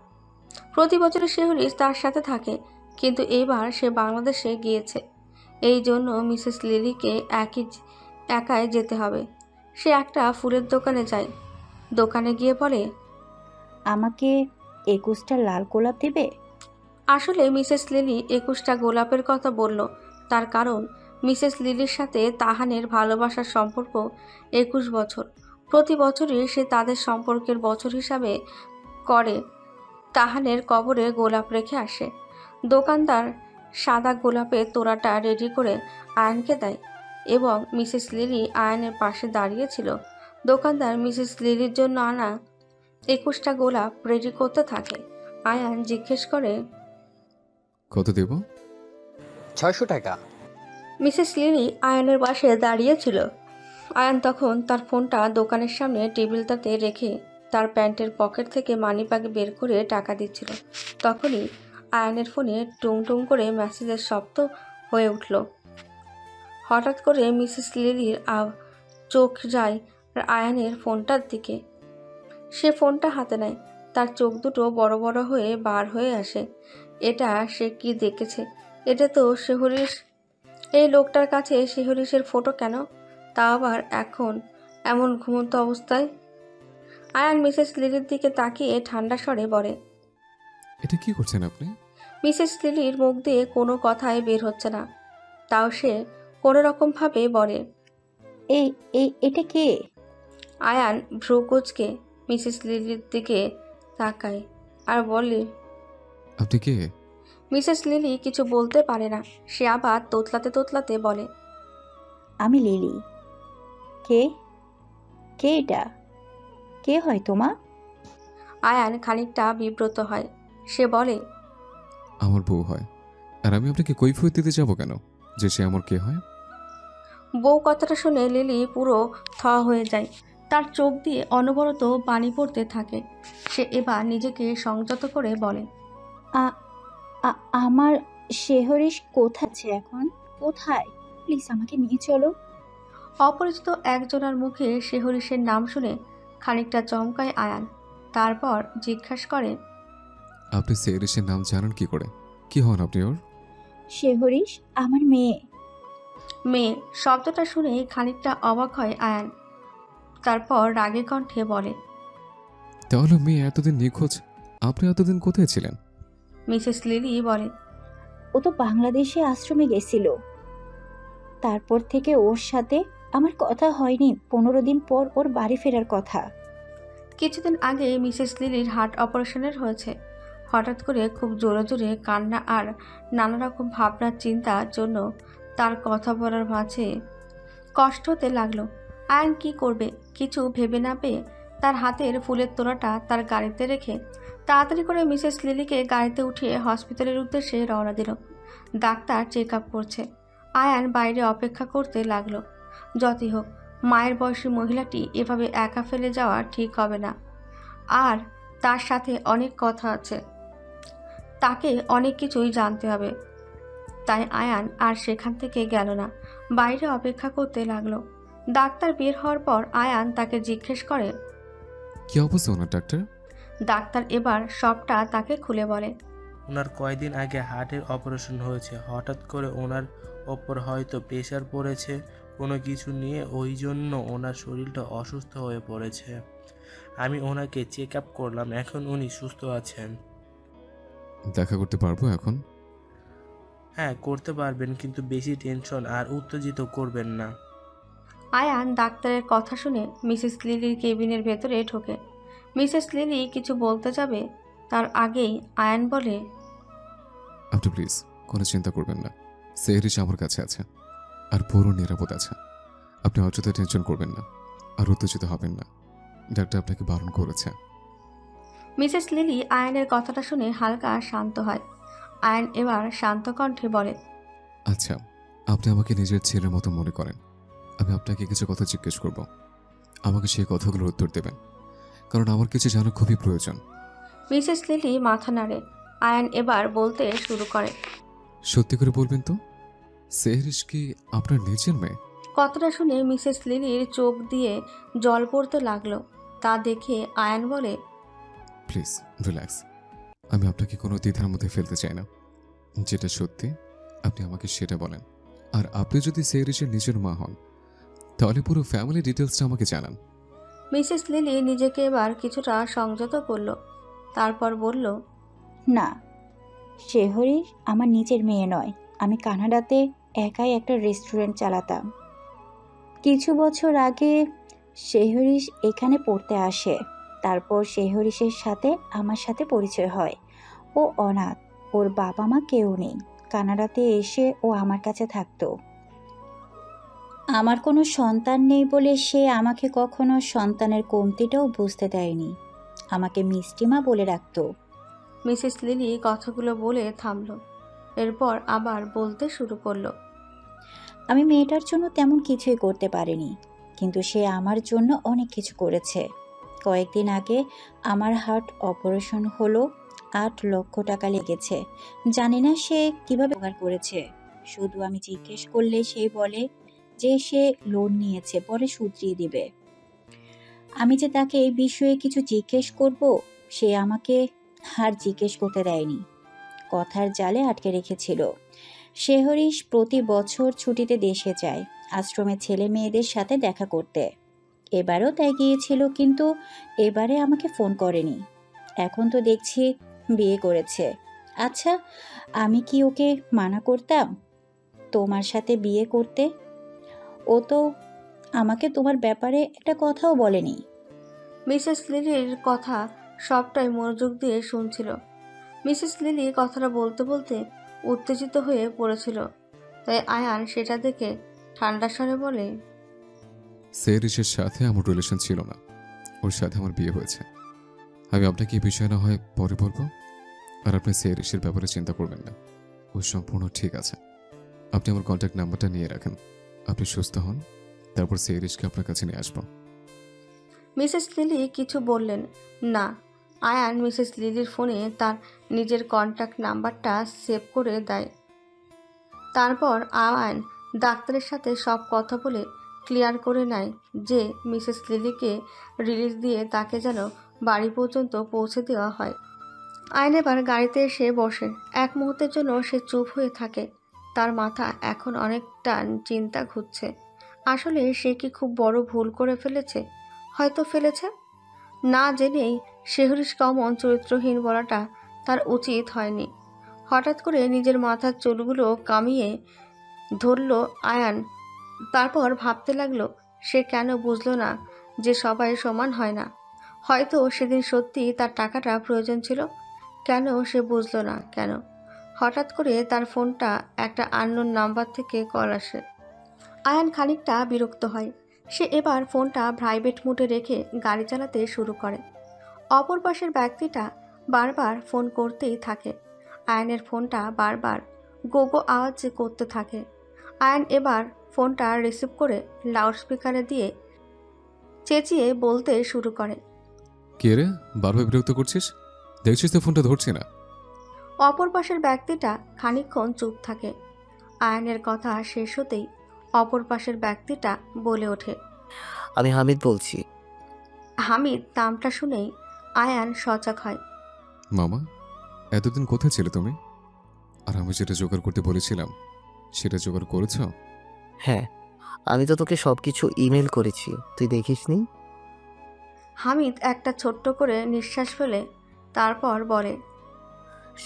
প্রতি বছর শেহরিশ তার সাথে থাকে, কিন্তু এইবার সে বাংলাদেশে গিয়েছে। এই জন্য মিসেস লিলিকে একাই যেতে হবে। সে একটা ফুলের দোকানে যায়। দোকানে গিয়ে বলে, আমাকে 21টা লাল গোলাপ দেবে? আসলে মিসেস লিলি 21টা গোলাপের কথা বলল, তার কারণ মিসেস লিলির সাথে তাহানের ভালোবাসার সম্পর্ক 21 বছর। প্রতি বছরই সে তাদের সম্পর্কের বছর হিসাবে করে তাহানের কবরে গোলাপ রেখে আসে। দোকানদার সাদা গোলাপের তোড়াটা রেডি করে আয়ানকে দেয় এবং মিসেস লিলি আয়ানের পাশে দাঁড়িয়েছিল। দোকানদার মিসেস লিলির জন্য আনা 21টা গোলাপ রেডি করতে থাকে। আয়ান জিজ্ঞেস করে, কত দেব? 600 টাকা। মিসেস লিলি আয়ানের পাশে দাঁড়িয়েছিল। আয়ান তখন তার ফোনটা দোকানের সামনে টেবিলটাতে রেখে তার প্যান্টের পকেট থেকে মানিব্যাগ বের করে টাকা দিচ্ছিল। তখনই আয়ানের ফোনে টুং টুং করে মেসেজের শব্দ হয়ে উঠল। হঠাৎ করে মিসেস লিলির চোখ যায় আয়ানের ফোনটার দিকে। সে ফোনটা হাতে নেয়। তার চোখ দুটো বড় বড় হয়ে বার হয়ে আসে। এটা সে কি দেখেছে? এটা তো শেহরিশ। এই লোকটার কাছে শেহরিশের ফটো কেন, তা আবার এখন এমন ঘুমন্ত অবস্থায়? আয়ান মিসেস লিলির দিকে তাকিয়ে ঠান্ডা স্বরে বলে, এটা কি করছেন আপনি? মিসেস লিলির মুখ দিয়ে কোনো কথাই বের হচ্ছে না, তাও সে কোনো রকমভাবে বলে, এটা কে? আয়ান ভ্রু কুঁচকে মিসেস লিলির দিকে তাকায় আর বলে, আপনি কে? মিসেস লিলি কিছু বলতে পারে না। সে আবার তোতলাতে তোতলাতে বলে, আমি লিলি। কে? কে এটা? কে হয় তোমা? আয়ান খানিকটা বিব্রত হয়। সে বলে, আমার বউ হয়। আর আমি আপনাকে কৈফিয়ত দিতে যাবো কেন যে সে আমার কে হয়? বউ কথাটা শুনে লিলি পুরো থ হয়ে যায়। তার চোখ দিয়ে অনবরত পানি পড়তে থাকে। সে এবার নিজেকে সংযত করে বলে, আমার শেহরিশ কোথায় আছে এখন? কোথায়? প্লিজ আমাকে নিয়ে চলো। অপরিচিত একজনের মুখে শেহরিশের নাম শুনে খানিকটা চমকায় আয়ান। তারপর জিজ্ঞাসা করে, আপনি সেহরিশের নাম জানেন কি করে? কি হন আপনি ওর? শেহরিশ আমার মেয়ে। মেয়ে শব্দটা শুনে খানিকটা অবাক হয় আয়ান। তারপর রাগে কণ্ঠে বলে, তাহলে মেয়ে এতদিন নিখোঁজ, আপনি এতদিন কোথায় ছিলেন? মিসেস লিলি বলে, ও তো বাংলাদেশে আশ্রমে গেছিল। তারপর থেকে ওর সাথে আমার কথা হয়নি। 15 দিন পর ওর বাড়ি ফেরার কথা। কিছুদিন আগে মিসেস লিলির হার্ট অপারেশনের হয়েছে। হঠাৎ করে খুব জোরে জোরে কান্না আর নানা রকম ভাবনার চিন্তার জন্য তার কথা বলার মাঝে কষ্ট হতে লাগলো। আয়ান কি করবে কিছু ভেবে না পেয়ে তার হাতের ফুলের তোড়াটা তার গাড়িতে রেখে তাড়াতাড়ি করে মিসেস লিলিকে গাড়িতে উঠিয়ে হসপিটালের উদ্দেশ্যে রওনা দিল। ডাক্তার চেক আপ করছে। আয়ান বাইরে অপেক্ষা করতে লাগলো। যতই হোক, মায়ের বয়সী মহিলাটি এভাবে একা ফেলে যাওয়া ঠিক হবে না। আর তার সাথে অনেক কথা আছে, তাকে অনেক কিছুই জানতে হবে। তাই আয়ান আর সেখান থেকে গেল না, বাইরে অপেক্ষা করতে লাগলো। ডাক্তার বের হওয়ার পর আয়ান তাকে জিজ্ঞেস করে, কি অবস্থা ওনার ডাক্তার? ডাক্তার এবার সবটা তাকে খুলে বলে, ওনার কয়দিন আগে হার্টের অপারেশন হয়েছে। হঠাৎ করে ওনার ওপর হয়তো প্রেশার পড়েছে কোনো কিছু নিয়ে, ওই জন্য ওনার শরীরটা অসুস্থ হয়ে পড়েছে। আমি ওনাকে চেক আপ করলাম, এখন উনি সুস্থ আছেন। দেখা করতে পারবো এখন? হ্যাঁ করতে পারবেন, কিন্তু বেশি টেনশন আর উত্তেজিত করবেন না। আয়ান ডাক্তারের কথা শুনে মিসেস লিলির কেবিনের ভেতরে ঢোকে। মিসেস লিলি কিছু বলতে যাবে, তার আগেই আয়ান বলে, আপনি প্লিজ কোনো চিন্তা করবেন না। সেহরিশ আমার কাছে আছে আর পুরো নিরাপদ আছে। আপনি অযথা টেনশন করবেন না আর উত্তেজিত হবেন না। ডাক্তার আপনাকে বারণ করেছে। মিসেস লিলি আয়ানের কথাটা শুনে হালকা শান্ত হয়। আয়ান এবার শান্ত কণ্ঠে বলে, আচ্ছা, আপনি আমাকে নিজের ছেলের মতো মনে করেন। আমি আপনাকে কিছু কথা জিজ্ঞেস করব, আমাকে সেই কথাগুলোর উত্তর দেবেন, কারণ আমার কিছু জানা খুবই প্রয়োজন। মিসেস লিলি মাথা নাড়ে। আয়ান এবার বলতে শুরু করে, সত্যি করে বলবেন তো, সেহরিশ কি আপনার নিজের মেয়ে? কথাটা শুনে মিসেস লিলির চোখ দিয়ে জল পড়তে লাগলো। তা দেখে আয়ান বলে, প্লিজ রিল্যাক্স। আমি আপনাকে কোনো দ্বিধার মধ্যে ফেলতে চাই না। যেটা সত্যি আপনি আমাকে সেটা বলেন। আর আপনি যদি সেহরিশের নিজের মা হন, তাহলে পুরো ফ্যামিলি ডিটেলসটা আমাকে জানান। মিসেস লিলি নিজেকে এবার কিছুটা সংযত করলো। তারপর বলল, না, শেহরিশ আমার নিজের মেয়ে নয়। আমি কানাডাতে একাই একটা রেস্টুরেন্ট চালাতাম। কিছু বছর আগে শেহরিশ এখানে পড়তে আসে। তারপর শেহরিশের সাথে আমার সাথে পরিচয় হয়। ও অনাথ, ওর বাবা মা কেউ নেই। কানাডাতে এসে ও আমার কাছে থাকতো। আমার কোনো সন্তান নেই বলে সে আমাকে কখনো সন্তানের কমতিটাও বুঝতে দেয়নি। আমাকে মিষ্টিমা বলে রাখতো। মিসেস লিলি কথাগুলো বলে থামলো। এরপর আবার বলতে শুরু করলো, আমি মেয়েটার জন্য তেমন কিছুই করতে পারিনি, কিন্তু সে আমার জন্য অনেক কিছু করেছে। কয়েকদিন আগে আমার হার্ট অপারেশন হলো। 8 লক্ষ টাকা লেগেছে। জানি না সে কিভাবে জোগাড় করেছে। শুধু আমি জিজ্ঞেস করলে সে বলে যে সে লোন নিয়েছে, পরে শুধরিয়ে দিবে। আমি যে তাকে এই বিষয়ে কিছু জিজ্ঞেস করব, সে আমাকে আর জিজ্ঞেস করতে দেয়নি। কথার জালে আটকে রেখেছিল। শেহরিশ প্রতি বছর ছুটিতে দেশে যায় আশ্রমে ছেলে মেয়েদের সাথে দেখা করতে। এবারও তাই গিয়েছিল, কিন্তু এবারে আমাকে ফোন করেনি। এখন তো দেখছি বিয়ে করেছে। আচ্ছা, আমি কি ওকে মানা করতাম তোমার সাথে বিয়ে করতে? ও তো আমাকে তোমার ব্যাপারে একটা কথাও বলেনি। মিসেস লিলির কথা সবটাই মনোযোগ দিয়ে শুনছিল। মিসেস লিলি কথাটা বলতে বলতে উত্তেজিত হয়ে পড়েছিল, তাই আয়ান সেটা দেখে ঠান্ডা স্বরে বলে, সেরিসের সাথে আমার রিলেশন ছিল না, ওর সাথে আমার বিয়ে হয়েছে। আমি আপনাকে এই বিষয় না হয় পরে বলবো, আর আপনি সেরিসের ব্যাপারে চিন্তা করবেন না, ও সম্পূর্ণ ঠিক আছে। আপনি আমার কন্ট্যাক্ট নাম্বারটা নিয়ে রাখেন, আপনি সুস্থ হন, তারপর সেরিসকে আপনার কাছে নিয়ে আসবো। মিসেস লিলি কিছু বললেন না। আয়ান মিসেস লিলির ফোনে তার নিজের কন্ট্যাক্ট নাম্বারটা সেভ করে দেয়। তারপর আয়ান ডাক্তারের সাথে সব কথা বলে ক্লিয়ার করে নেয় যে মিসেস লিলিকে রিলিজ দিয়ে তাকে যেন বাড়ি পর্যন্ত পৌঁছে দেওয়া হয়। আয়ান এবার গাড়িতে এসে বসে। এক মুহূর্তের জন্য সে চুপ হয়ে থাকে। তার মাথা এখন অনেকটা চিন্তা ঘুরছে। আসলে সে কি খুব বড় ভুল করে ফেলেছে? হয়তো ফেলেছে। না জেনেই শেহরিশ কমন চরিত্রহীন বলাটা তার উচিত হয়নি। হঠাৎ করে নিজের মাথার চুলগুলো কামিয়ে ধরল আয়ান। তারপর ভাবতে লাগলো সে কেন বুঝলো না যে সবাই সমান হয় না। হয়তো সেদিন সত্যি তার টাকাটা প্রয়োজন ছিল। কেন সে বুঝলো না? কেন হঠাৎ করে তার ফোনটা একটা আননোন নাম্বার থেকে কল আসে। আয়ান খানিকটা বিরক্ত হয়। সে এবার ফোনটা প্রাইভেট মোডে রেখে গাড়ি চালাতে শুরু করে। অপর পাশের ব্যক্তিটা বারবার ফোন করতেই থাকে। আয়ানের ফোনটা বারবার গোগো আওয়াজ করতে থাকে। আয়ান এবার ফোনটা রিসিভ করে লাউডস্পিকারে দিয়ে চেঁচিয়ে বলতে শুরু করে, কে রে, বারবার বিরক্ত করছিস? দেখছিস তো ফোনটা ধরছি না। অপর পাশের ব্যক্তিটা খানিকক্ষণ চুপ থাকে। আয়ানের কথা শেষ হতেই অপর পাশের ব্যক্তিটা বলে ওঠে, আমি হামিদ বলছি। হামিদ নামটা শুনেই আয়ান সজাগ হয়। মামা, এতদিন কোথায় ছিলে তুমি? আর আমি যেটা জোগাড় করতে বলেছিলাম সেটা জোগাড় করেছ? হ্যাঁ, আমি তো তোকে সবকিছু ইমেল করেছি, তুই দেখিসনি? হামিদ একটা ছোট্ট করে নিঃশ্বাস ফেলে তারপর বলে,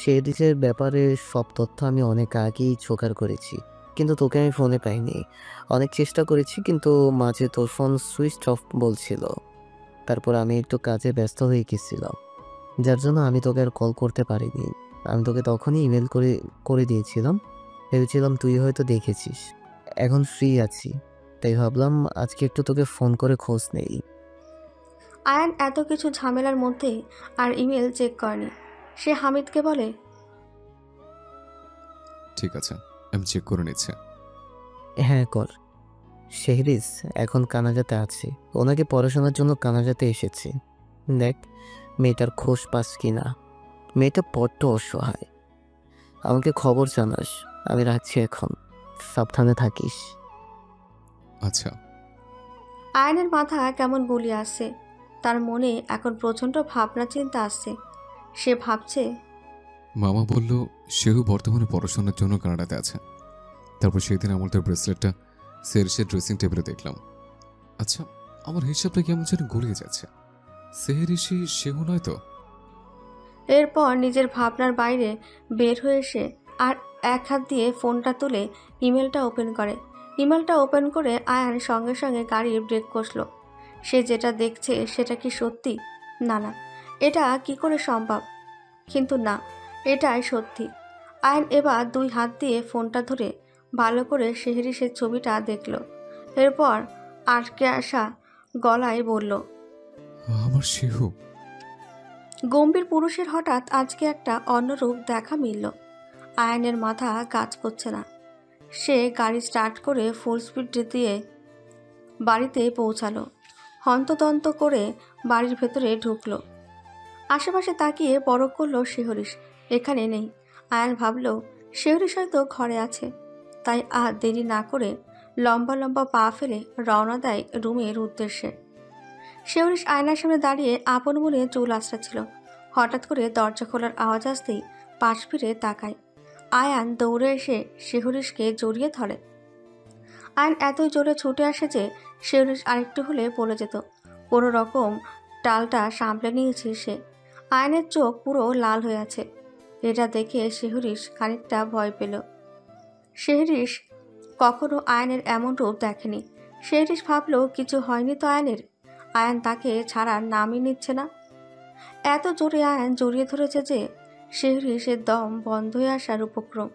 সেদিকের ব্যাপারে সব তথ্য আমি অনেক আগেই জোগাড় করেছি, কিন্তু তোকে আমি ফোনে পাইনি। অনেক চেষ্টা করেছি, কিন্তু মাঝে তোর ফোন সুইচ অফ বলছিল। তারপর আমি একটু কাজে ব্যস্ত হয়ে গেছিলাম, যার জন্য আমি তোকে আর কল করতে পারিনি। আমি তোকে তখনই ইমেল করে দিয়েছিলাম, ভেবেছিলাম তুই হয়তো দেখেছিস। এখন ফ্রি আছি, তাই ভাবলাম আজকে একটু তোকে ফোন করে খোঁজ নেই। আয়ান এত কিছু ঝামেলার মধ্যে আর ইমেল চেক করেনি। সে হামিদকে বলে, ঠিক আছে, আমি চেক করে নিচ্ছি। হ্যাঁ কর। শেহরিস এখন কানাডাতে আছে, ওনাকে পড়াশোনার জন্য কানাডাতে এসেছে। দেখ মেয়েটার খোঁজ পাস কিনা। মেয়েটা বড্ড অসহায়। আমাকে খবর জানাস। আমি রাখছি এখন, সাবধানে থাকিস। আচ্ছা। আয়ানের মাথা কেমন গুলিয়ে আসছে। তার মনে এখন প্রচণ্ড ভাবনা চিন্তা আসছে। সে ভাবছে, মামা বলল সেও বর্তমানে পড়াশোনার জন্য কানাডাতে আছে। তারপর সেদিন আমার তার ব্রেসলেটটা সেরিসের ড্রেসিং টেবিলে দেখলাম। আচ্ছা, আমার হিসাবটা কেমন যেন গলিয়ে যাচ্ছে। সেরিসি সেও নয় তো? এরপর নিজের ভাবনার বাইরে বের হয়ে এসে আর এক হাত দিয়ে ফোনটা তুলে ইমেলটা ওপেন করে। ইমেলটা ওপেন করে আয়ান সঙ্গে সঙ্গে গাড়ির ব্রেক কষল। সে যেটা দেখছে সেটা কি সত্যি? না না, এটা কি করে সম্ভব? কিন্তু না, এটাই সত্যি। আয়ান এবার দুই হাত দিয়ে ফোনটা ধরে ভালো করে শেহরিসের ছবিটা দেখল। এরপর আটকে আসা গলায় বলল, আমার সেহু। গম্ভীর পুরুষের হঠাৎ আজকে একটা অন্যরূপ দেখা মিলল। আয়ানের মাথা কাজ করছে না। সে গাড়ি স্টার্ট করে ফুল স্পিড দিয়ে বাড়িতে পৌঁছালো। হন্তদন্ত করে বাড়ির ভেতরে ঢুকলো। আশেপাশে তাকিয়ে পরখ করলো শেহরিস এখানে নেই। আয়ান ভাবল শেহরিস হয়তো ঘরে আছে। তাই আর দেরি না করে লম্বা লম্বা পা ফেলে রওনা দেয় রুমের উদ্দেশ্যে। শেহরিস আয়নার সামনে দাঁড়িয়ে আপন মনে চুল আঁচড়াচ্ছিল। হঠাৎ করে দরজা খোলার আওয়াজ আসতেই পাশ ফিরে তাকায়। আয়ান দৌড়ে এসে শেহরিসকে জড়িয়ে ধরে। আয়ান এতই জোরে ছুটে আসে যে শেহরিস আরেকটু হলে পড়ে যেত। কোনো রকম টালটা সামলে নিয়েছে সে। আয়ানের চোখ পুরো লাল হয়ে আছে। এটা দেখে শেহরিস খানিকটা ভয় পেল। শেহরিস কখনো আয়ানের এমন রূপ দেখেনি। শেহরিস ভাবল কিছু হয়নি তো আয়ানের। আয়ান তাকে ছাড়ার নামই নিচ্ছে না। এত জোরে আয়ান জড়িয়ে ধরেছে যে শেহরিশের দম বন্ধ হয়ে আসার উপক্রম।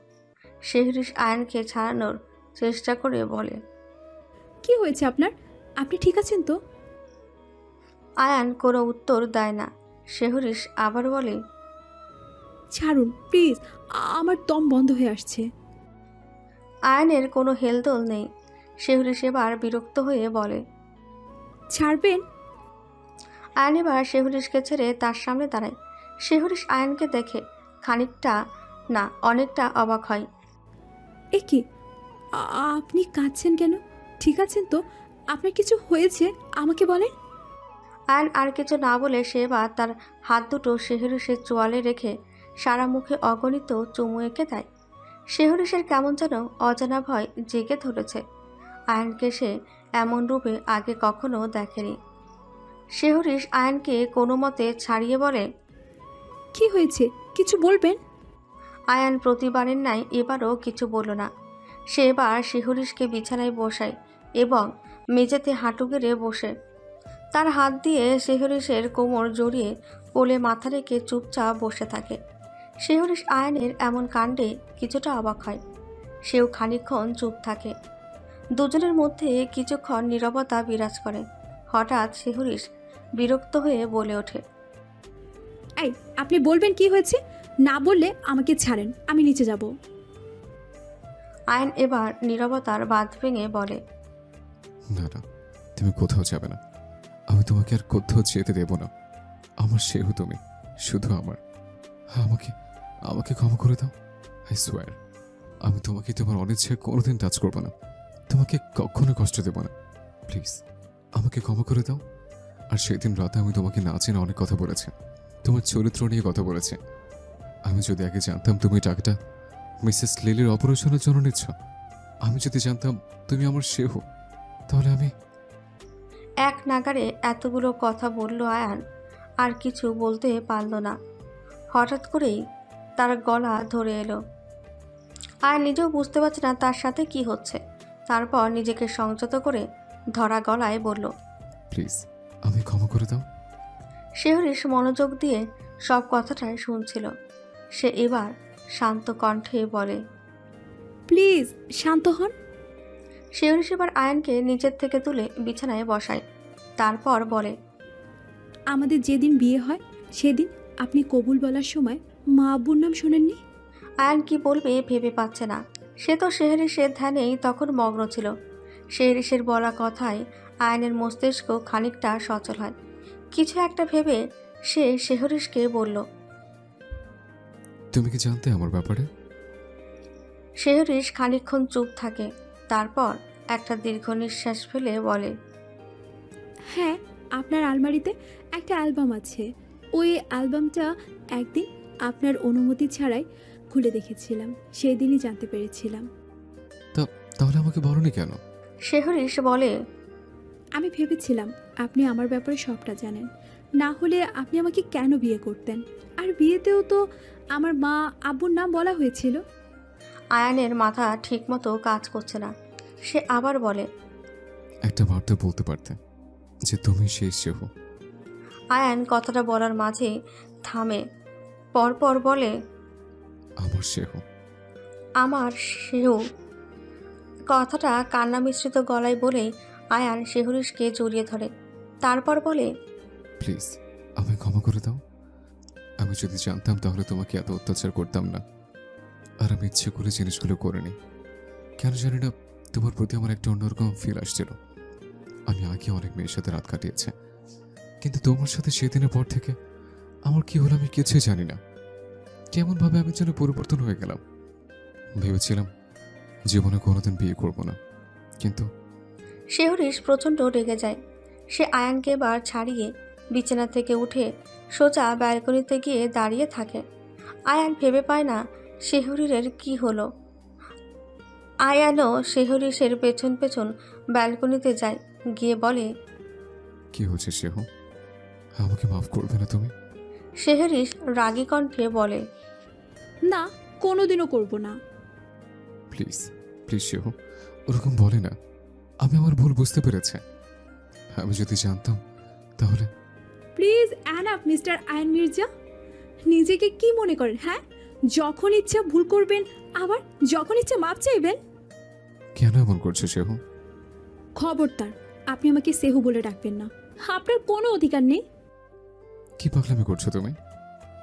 শেহরিশ আয়ানকে ছাড়ানোর চেষ্টা করে বলে, কি হয়েছে আপনার? আপনি ঠিক আছেন তো? আয়ান কোনো উত্তর দেয় না। শেহরিশ আবার বলে, ছাড়ুন প্লিজ, আমার দম বন্ধ হয়ে আসছে। আয়ানের কোনো হেলদোল নেই। শেহরিশ এবার বিরক্ত হয়ে বলে, ছাড়বেন? আয়ান এবার শেহরিশকে ছেড়ে তার সামনে দাঁড়ায়। শেহরিশ আয়ানকে দেখে খানিকটা না অনেকটা অবাক হয়। এ কি, আপনি কাঁদছেন কেন? ঠিক আছেন তো? আপনার কিছু হয়েছে? আমাকে বলেন। আয়ান আর কিছু না বলে সে এবার তার হাত দুটো শেহরিশের চোয়ালে রেখে সারা মুখে অগণিত চুমু এঁকে দেয়। শেহরিশের কেমন যেন অজানা ভয় জেগে ধরেছে। আয়ানকে সে এমন রূপে আগে কখনো দেখেনি। শেহরিশ আয়ানকে কোনো মতে ছাড়িয়ে বলে, কি হয়েছে? কিছু বলবেন? আয়ান প্রতিবারের ন্যায় এবারও কিছু বলল না। সে এবার শেহরিশকে বিছানায় বসায় এবং মেঝেতে হাঁটু গেড়ে বসে তার হাত দিয়ে শেহরিশের কোমর জড়িয়ে কোলে মাথা রেখে চুপচাপ বসে থাকে। শেহরিশ আয়ানের এমন কাণ্ডে কিছুটা অবাক হয়। সেও খানিকক্ষণ চুপ থাকে। দুজনের মধ্যে কিছুক্ষণ নীরবতা বিরাজ করে। হঠাৎ শেহরিশ বিরক্ত হয়ে বলে ওঠে, এই, আপনি বলবেন কি হয়েছে? না বললে আমাকে ছাড়েন, আমি নিচে যাব। আয়ান এবার নীরবতার বাঁধ ভেঙে বলে, না না, তুমি কোথাও যাবে না। আমি তোমাকে আর কোথাও যেতে দেব না। আমার সেও তুমি, শুধু আমার। আমাকে আমাকে ক্ষমা করে দাও। আই সোয়ার, আমি তোমাকে তোমার অনিচ্ছায় কোনোদিন টাচ করবো না। তোমাকে কখনো কষ্ট দেব না। প্লিজ আমাকে ক্ষমা করে দাও। আর সেদিন রাতে আমি তোমাকে না চেনে অনেক কথা বলেছি, তোমার চরিত্র নিয়ে কথা বলেছি। আমি যদি আগে জানতাম তুমি টাকাটা মিসেস লিলির অপারেশনের জন্য নিচ্ছ, আমি যদি জানতাম তুমি আমার সেও, তাহলে আমি। এক নাগারে এতগুলো কথা বলল আয়ান, আর কিছু বলতে পারল না। হঠাৎ করেই তার গলা ধরে এলো। আয়ান নিজেও বুঝতে পারছে না তার সাথে কি হচ্ছে। তারপর নিজেকে সংযত করে ধরা গলায় বলল, প্লিজ আমি ক্ষমা করে দাও। শেহরিশ মনোযোগ দিয়ে সব কথাটাই শুনছিল। সে এবার শান্ত কণ্ঠে বলে, প্লিজ শান্ত হন। শেহরিশ এবার আয়ানকে নিচের থেকে তুলে বিছানায় বসায়। তারপর বলে, আমাদের যেদিন বিয়ে হয় সেদিন আপনি কবুল বলার সময় মা আব্বুর নাম শোনেননি? আয়ান কি বলবে ভেবে পাচ্ছে না। সে তো শেহরিশের ধ্যানেই তখন মগ্ন ছিল। শেহরিশের বলা কথায় আয়ানের মস্তিষ্ক খানিকটা সচল হয়। কিছু একটা ভেবে সে শেহরিশকে বলল, তুমি কি জানতে আমার ব্যাপারে? শেহরিশ খানিকক্ষণ চুপ থাকে। তারপর একটা দীর্ঘ নিঃশ্বাস ফেলে বলে, হ্যাঁ, আপনার আলমারিতে একটা অ্যালবাম আছে। ওই অ্যালবামটা একদিন আপনার অনুমতি ছাড়াই খুলে দেখেছিলাম, সেই দিনই জানতে পেরেছিলাম। তাহলে আমাকে বলনি কেন? শেহরিশ বলে, আমি ভেবেছিলাম আপনি আমার ব্যাপারে সবটা জানেন, না হলে আপনি আমাকে কেন বিয়ে করতেন? আর বিয়েতেও তো আমার মা আব্বুর নাম বলা হয়েছিল। আয়ানের মাথা ঠিকমতো কাজ করছে না। সে আবার বলে, একটা বার তো বলতে পারতে যে তুমি সেই সেও। আয়ান কথাটা বলার মাঝে থামে, পরপর বলে, আমার সেও। আমার সেও। কথাটা কান্না মিশ্রিত গলায় বলেই আয়ান শেহরিশকে জড়িয়ে ধরে। তারপর বলে, প্লিজ আমায় ক্ষমা করে দাও। আমি যদি জানতাম তাহলে তোমাকে এত অত্যাচার করতাম না। আর আমি ইচ্ছে করে জিনিসগুলো করিনি। কেন জানি না, তোমার প্রতি আমার একটা অন্যরকম ফিল আসছিল। আমি আগে অনেক মেয়ের সাথে রাত কাটিয়েছে, কিন্তু তোমার সাথে সেদিনের পর থেকে আমার কি হলো আমি কিছুই জানি না। কেমনভাবে আমি যেন পরিবর্তন হয়ে গেলাম। ভেবেছিলাম জীবনে কোনোদিন বিয়ে করব না, কিন্তু। শেহরিশ প্রচণ্ড রেগে যায়। সে আয়ানকে এবার ছাড়িয়ে বিছানা থেকে উঠে সোজা ব্যালকনিতে গিয়ে দাঁড়িয়ে থাকে। আয়ান ভেবে পায় না শেহরিরের কি হলো। আয়ানও শেহরিশের পেছন পেছন ব্যালকনিতে যায়, গিয়ে বলে, কি হচ্ছে সেহ? আমাকে মাফ করবে না তুমি? শেহরিশ রাগী কণ্ঠে বলে, না, কোনোদিনও করব না। প্লিজ প্লিজ সেহ, ওরকম বলে না। আমি আমার ভুল বুঝতে পেরেছি। আমি যদি জানতাম তাহলে। প্লিজ অ্যানাপ মিস্টার আয়ন মির্জা, নিজেকে কি মনে করেন? হ্যাঁ, যখন ইচ্ছা ভুল করবেন, আবার যখন ইচ্ছা মাপ চাইবেন। কেন এমন করছো সেহু? খবরদার, আপনি আমাকে সেহু বলে ডাকবেন না। আপনার কোনো অধিকার নেই। কি পাগলামি করছো তুমি?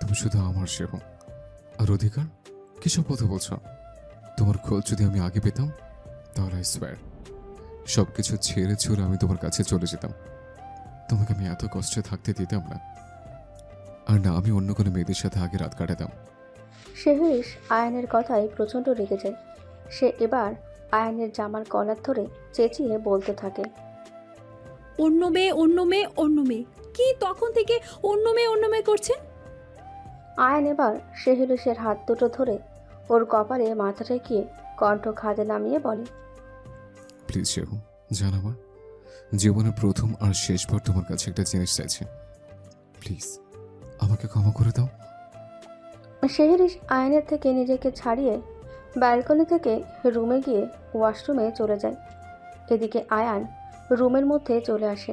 তুমি শুধু আমার সেহু। আর অধিকার? কিসব কথা বলছো? তোমার খোঁজ যদি আমি আগে পেতাম তাহলে আই সোয়্যার সব কিছু ছেড়ে ছুড়ে আমি তোমার কাছে চলে যেতাম। তোমাকে আমি এত কষ্টে থাকতে দিতাম না। আর না আমি অন্য কোনো মেয়েদের সাথে আগে রাত কাটাতাম। শেহরিশ আয়ানের কথায় প্রচণ্ড রেগে যায়। সে এবার আয়ানের জামার কলার ধরে চেঁচিয়ে বলতে থাকে, অন্য মেয়ে, অন্য মেয়ে, অন্য মেয়ে। কি তখন থেকে অন্য মেয়ে করছেন? আয়ান এবার শেহরিশের হাত দুটো ধরে ওর কপালে মাথা ঠেকিয়ে কণ্ঠ খাদে নামিয়ে বলে, প্লিজ সেহু, জান আমার জীবনের প্রথম আর শেষবার তোমার কাছে একটা জিনিস চাইছি। প্লিজ আমাকে ক্ষমা করে দাও। শেহরিশ আয়ানের থেকে নিজেকে ছাড়িয়ে ব্যালকনি থেকে রুমে গিয়ে ওয়াশরুমে চলে যায়। এদিকে আয়ান রুমের মধ্যে চলে আসে।